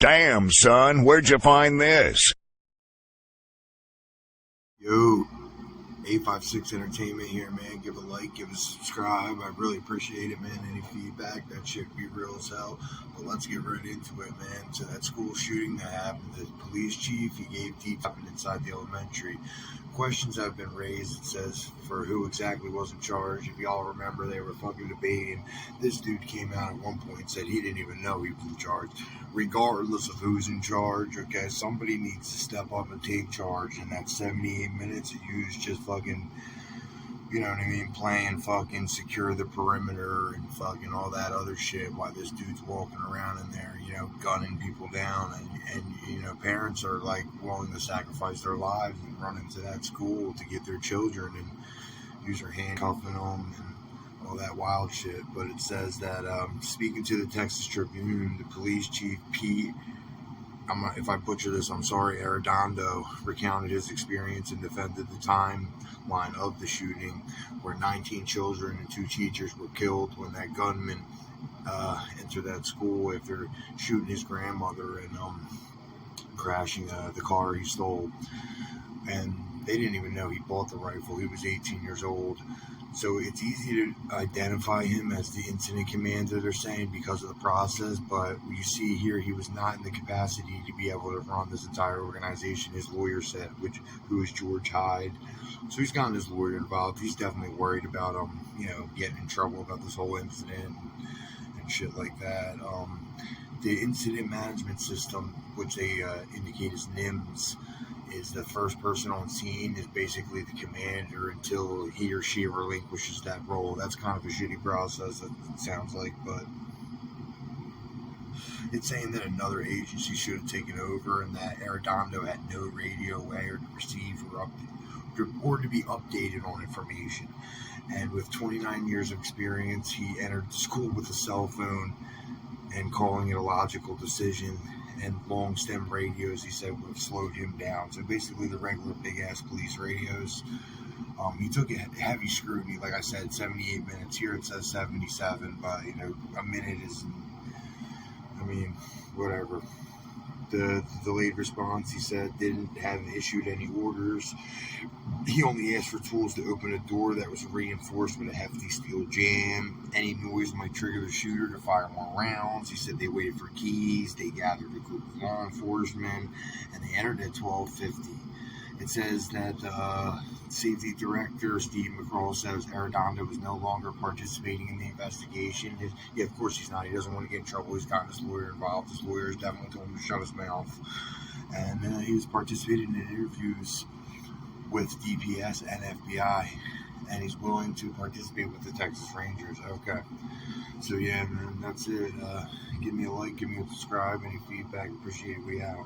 Damn, son, where'd you find this? Yo, 856 Entertainment here, man. Give a like, give a subscribe. I really appreciate it, man. Any feedback, that shit would be real as hell. But let's get right into it, man. So that school shooting that happened, the police chief, he gave details inside the elementary. Questions have been raised, it says, for who exactly was in charge. If y'all remember, they were fucking debating. This dude came out at one point and said he didn't even know he was in charge. Regardless of who's in charge, okay, somebody needs to step up and take charge. And that 78 minutes you was just fucking, you know what I mean, playing fucking secure the perimeter and fucking all that other shit while this dude's walking around in there, you know, gunning people down. And you know, parents are like willing to sacrifice their lives and run into that school to get their children and use their handcuffing them and all that wild shit. But it says that speaking to the Texas Tribune, the police chief Pete, if I butcher this, I'm sorry, Arredondo, recounted his experience and defended the timeline of the shooting, where 19 children and 2 teachers were killed when that gunman entered that school after shooting his grandmother and crashing the car he stole. And they didn't even know he bought the rifle. He was 18 years old. So it's easy to identify him as the incident commander, they're saying, because of the process. But you see here, he was not in the capacity to be able to run this entire organization, his lawyer said, who is George Hyde. So he's gotten his lawyer involved. He's definitely worried about you know, getting in trouble about this whole incident and shit like that. The incident management system, which they indicate as NIMS, is the first person on scene is basically the commander until he or she relinquishes that role. That's kind of a shitty process, it sounds like, but it's saying that another agency should have taken over and that Arredondo had no radio wire to receive or to be updated on information. And with 29 years of experience, he entered school with a cell phone and calling it a logical decision. And long stem radios, he said, would have slowed him down. So basically the regular big ass police radios. He took a heavy scrutiny, like I said, 78 minutes. Here it says 77, but you know, a minute is, I mean, whatever. The delayed response, he said, didn't have issued any orders. He only asked for tools to open a door that was reinforced with a hefty steel jam. Any noise might trigger the shooter to fire more rounds. He said they waited for keys, they gathered a group of law enforcement, and they entered at 12:50. It says that safety director Steve McCraw says Arredondo was no longer participating in the investigation. Yeah, of course he's not. He doesn't want to get in trouble. He's gotten his lawyer involved. His lawyers definitely told him to shut his mouth. And he was participating in interviews with DPS and FBI, and he's willing to participate with the Texas Rangers. Okay. So yeah, man, that's it. Give me a like, give me a subscribe, any feedback, appreciate it. We out.